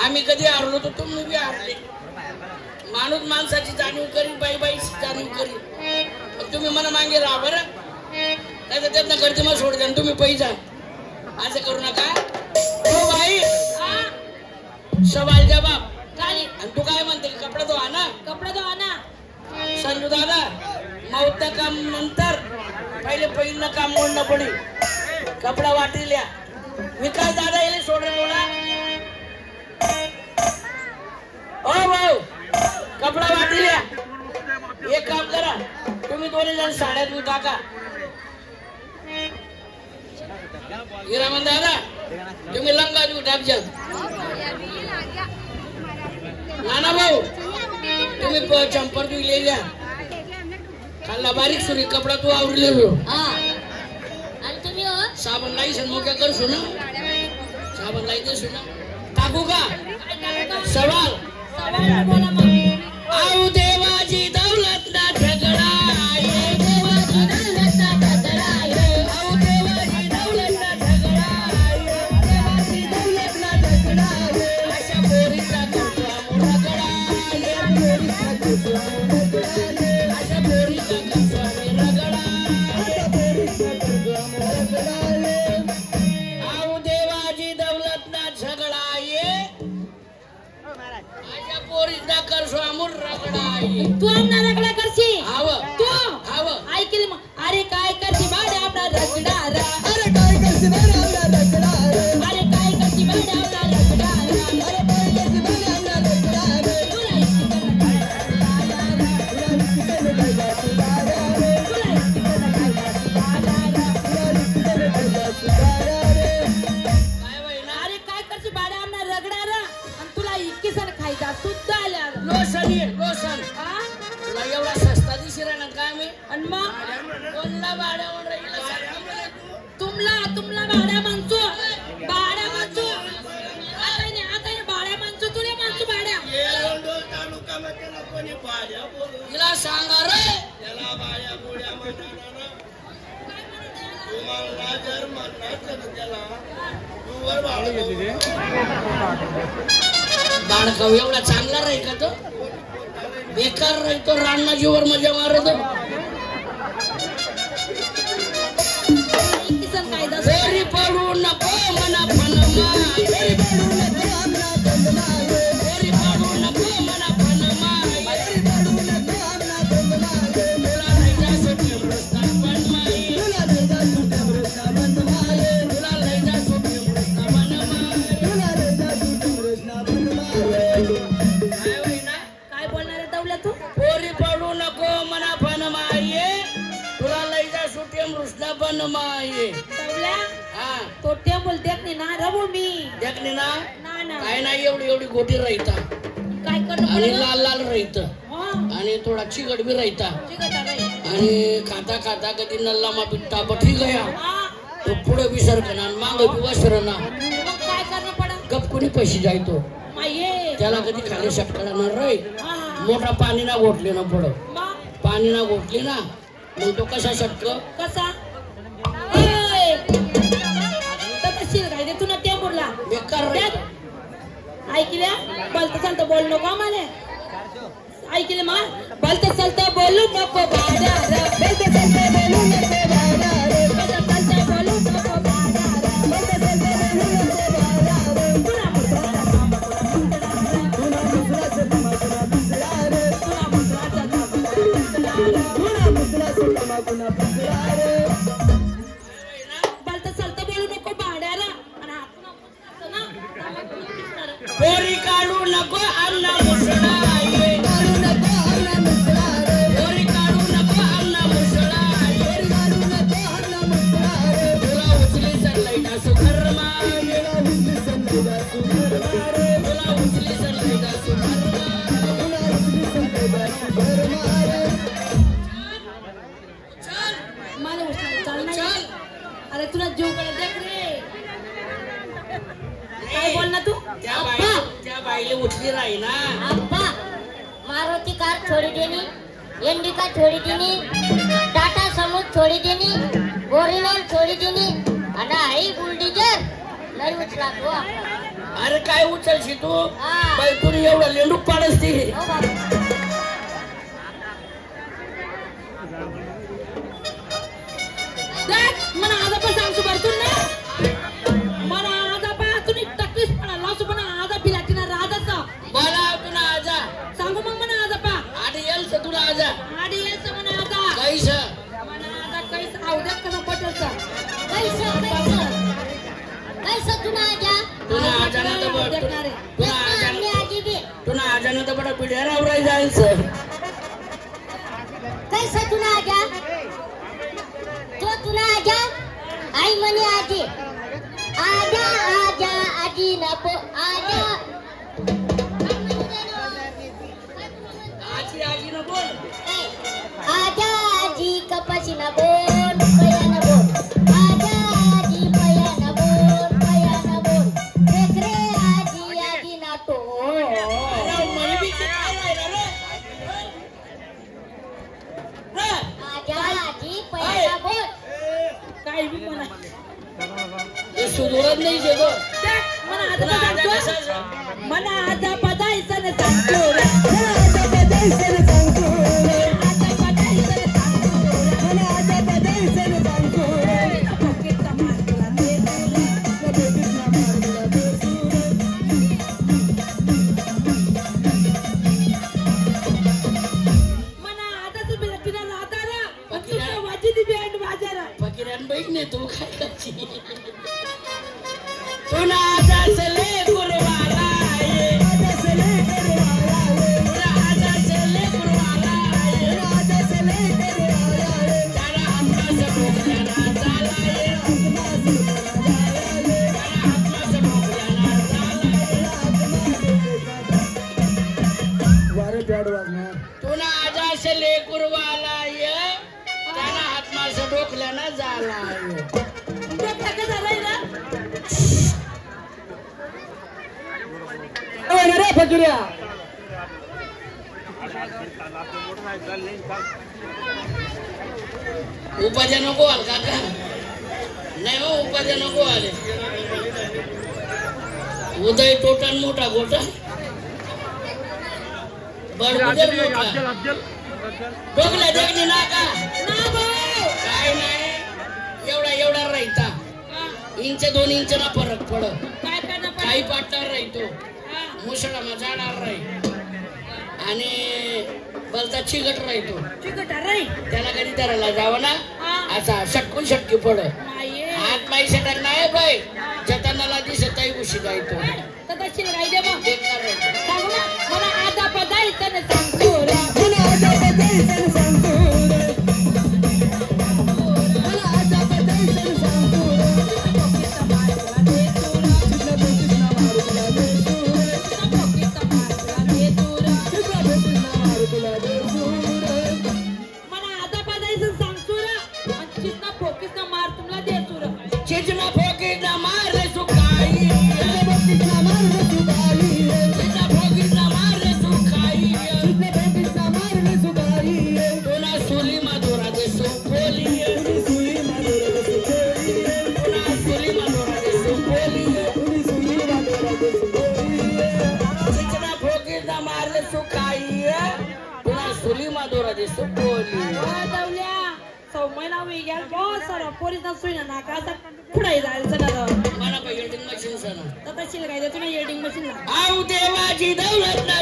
आम्ही कधी हारलो तर तुम्ही बी हारले. माणूस माणसाची जाणीव करी, बाई बाईची जाणीव करी. पण तुम्ही मला मागे राहा बरं. नाही तर त्यातनं करते मग सोड द्या तुम्ही पैसा. असं करू नका हो बाई. सवाल जबाब झाली. आणि तू काय म्हणते कपडा तो आणा. कपडा तो आणा. संजू दादा मौत काम नंतर पहिले पहिलं काम मोडणं पडी. कपडा वाटिल्या विकास दादा येईल सोड एवढा. ओ भाऊ कपडा वाटिल्या. एक काम करा तुम्ही दोन्ही जण साड्यात मी टाका. हिरामन दादा तुम्ही लंगा देऊ टाकजा. नाना भाऊ तुम्ही चंपर तू ले जा. खाल्ला बारीक सुरी कपडा तू आवरलेलो. आणि तुम्ही साबण लाई मोक्या करसो ना. साबण लाई देसो ना. टाकू का सवाल. बोला मग. आऊ देवाची दौलत ना झगडा. देवाची दौलत ना झगडा. आऊ देवाची दौलत ना झगडा. देवाची दौलत ना झगडा. अशा पोरीचा करतो आम्ही रगडा. अशा पोरीचा करतो आम्ही रगडा. आऊ देवाची दौलत ना झगडा ये. अशा पोरीचा करतो आम्ही रगडा ये. तू आमना रगडा करशी. आव तू आव ऐकली मग. अरे काय करशी बाडे आपला रगडा. अरे काय करते बरं आमला रगडा. अरे काय करशी बाडे आपला रगडा. अरे काय करते बरं आमला रगडा. तुला इतकी काय वहिना अरे काय करशी बाडे आमना रगडा आणि तुला इतकी सण खायचा सुद्धा आल्या. लोसन ये लोसन. तुला एवढा सस्ता दिशी राहणार का आम्ही. आणि मग कोणला भाड्यावर राहिला तुमला भाड्या माणसो. भाड्या माणसो आता नाही भाड्या माणसो. तुला माणसो भाड्या. तिला सांगा रे. बाळकाव एवढा चांगला राही का तो. बेकार राहतो राणा जीवर मजा मारतो. इतकी सण कायदा. फेरी पडू नको मना फनमा. फेरी पडू नको मना फनमा. फेरी पडू नको मना फनमा. फेरी पडू नको मना फनमा. तुला नाही जा सुट्टी मृष्टा बनमाई. तुला नाही जा सुट्टी मृष्टा बनमाई. तुला नाही जा सुट्टी मृष्टा बनमाई. तुला नाही जा सुट्टी मृष्टा बनमाई. काय होईना काय बोलणार आहे दौल्या तू. फेरी पडू नको मना फनमाई. तुला लई जा सुट्टी मृष्टा बनमाई. दौल्या हा तो टेबल देखणे ना रबू मी. देखणे ना ना ना काय नाही एवढी एवढी गोटी राहता काय करणं आणि पडेल. लाल लाल राहत आणि थोडा चिकट बी राहता. आणि खाता खाता कधी नल्ला मा पिट्टा बठी गया तो पुढे बी सरकना माग बी वसरना. मग काय करणं पडेल. गप कोणी पैसे जायतो माये. त्याला कधी खाली शकणार रे. हा मोठा पाणी ना घोटले ना पुढं. मग पाणी ना घोटले ना मग तो कसा शटक. कसा तशील काय तू ना टेबलला बेकार रे. ऐकल्या बलत चालत बोल नको आम्हाला. ऐकले मा बलत चालत बोलू नको भाड्या. बलत चालत बोलू नको भाड्या. बलत चालत बोलू नको भाड्या. बलत चालत बोलू नको भाड्या. तुला मुद्राचा तुला मुद्राचा बलत चालत बोलू नको भाड्याला. पोरी काढू नको अण्णा मुसळा. काढू नको अण्णा मुसळा. पोरी काढू नको अण्णा मुसळा. पोरी काढू नको अण्णा मुसळा. तुला उचली सनलाईटा सुखरमा. तुला उचली सनलाईटा सुखरमा. तुला उचली सनलाईटा सुखरमा. तुला उचली सनलाईटा सुखरमा. चल मला उचल चाल नाही. चल. अरे तुला जीव कडे देख रे. काय बोल ना तू. त्या बाईले उठली राही ना. अप्पा मारुति कार छोड़ी देनी, इंडिका छोड़ी देनी, टाटा समूह छोड़ी देनी, ओरिजिनल छोड़ी देनी, अना आई बुलडोजर नाही उचला तू अरे काय उचलशी तू हा. बाई तू एवढं लेंडूक पाडसती हो बाबा मला आज पण सांगतो भरतून ना मला आज पण तुम्ही तकलीफ पडा लावतो पण आज पिलाची ना राहतच मला तुला आजा सांगू मग म्हणा आज पा आधी येईल तुला आजा आडी यायचं म्हणा आता कैस म्हणा आता कैस आवड्यात कसं पटलचं कैसं तू ना आजा तुला आजाना तर बड देखणार आहे. तुला आजा आम्ही आजी बी तुला आजाना तर बडा पिढ्या रावराय जायचं कैसं तू ना आजा तो तुला आजा आई म्हणे आजी आजा आजा आजी नको आजा आजी आजी न बोल आजा आजी कपाशी ना बोल पया ना बोल आजा आजी पया ना बोल देख रे आजी आजी ना तो अरे मला बी ते काय राहिलं रे रे आजा आजी पया ना बोल काय बी म्हणा हे सुधरत नाही शेतो म्हणा आज तुला आजा सांगतो कसा म्हणा आज पदायचं ना सांगतो आज पदायचं ना सांगतो आज पदायचं ना सांगतो म्हणा आज पदायचं ना सांगतो पॉकेटचा मार तुला दे पॉकेटचा मार तुला दे म्हणा आता तुम्ही तिला राहताना तुमच्या वाजी दी बँड बाजारा फकीरान बाईक नाही तू काय करची तुला आजा चले गुरुवाला ये आजा चले गुरुवाला ये तुला आजा चले गुरुवाला ये आजा चले गुरुवाला ये त्याला हातला सबोगल्याला झाला ये हातला सबोगल्याला वारे प्याड वाजणार तुला आजा चले गुरुवाला ये त्याला हातमा सबोगल्याला झाला ये कसं झालंय ना रे फकिऱ्या उपाध्या नको आल काका नाही हो उपाध्या नको आले उदय टोटन मोठा गोटा बडबुजर मोठा डोकल्या जगली नाका ना भाऊ काय नाही एवढा राहता इंच 2 इंच ना फरक पड काय करणार काही पाटणार राहतो मुसळा जाणार राही आणि बलता चिकट राहतो चिकट रे त्याला कधी धरायला जावं ना असा शटकून शटकी पड माये हात पाय सटक नाही बाई जतानाला दिसतही उशी जायतो तर तशी राही दे मग बेकार राहतो सांगू ना मला आता पदायचं ना सांगतो रे मला आजा पदायचं ना सांगतो रे मला आजा पदायचं ना सांगतो रे पॉकेटचा मार तुला दे तुला चितला बेटीसना मारू तुला दे रे पॉकेटचा मार तुला दे तुला चितला बेटीसना मारू तुला दे रे मला आता पदायचं सांगतो रे आणि चितना फोकीसना मार तुला दे तुला चिचना फोकी ना मार सुखाई चितला बेटीसना मारू रे सुगाई चिचना फोकी ना मार सुखाई चितला बेटीसना मारू रे सुगाई तुला सुली मधुरा दे सुपोली उनी सुई मादोरा दे सुगोई तुला सुली मधुरा दे सुपोली उनी सुई मादोरा दे सुगोई चिचना फोकी ना मार सुखाई तुला सुली मधुरा दे सुपोली दवल्या सौमयला वेगळ्या बहुत सारा पोरीचा सुईना नाका असा पुढे जायचं ना मला पाहिजे मशीन सण तर तशी काय तुम्ही एडिंग मशीन ला आऊ देवाची दौलत ना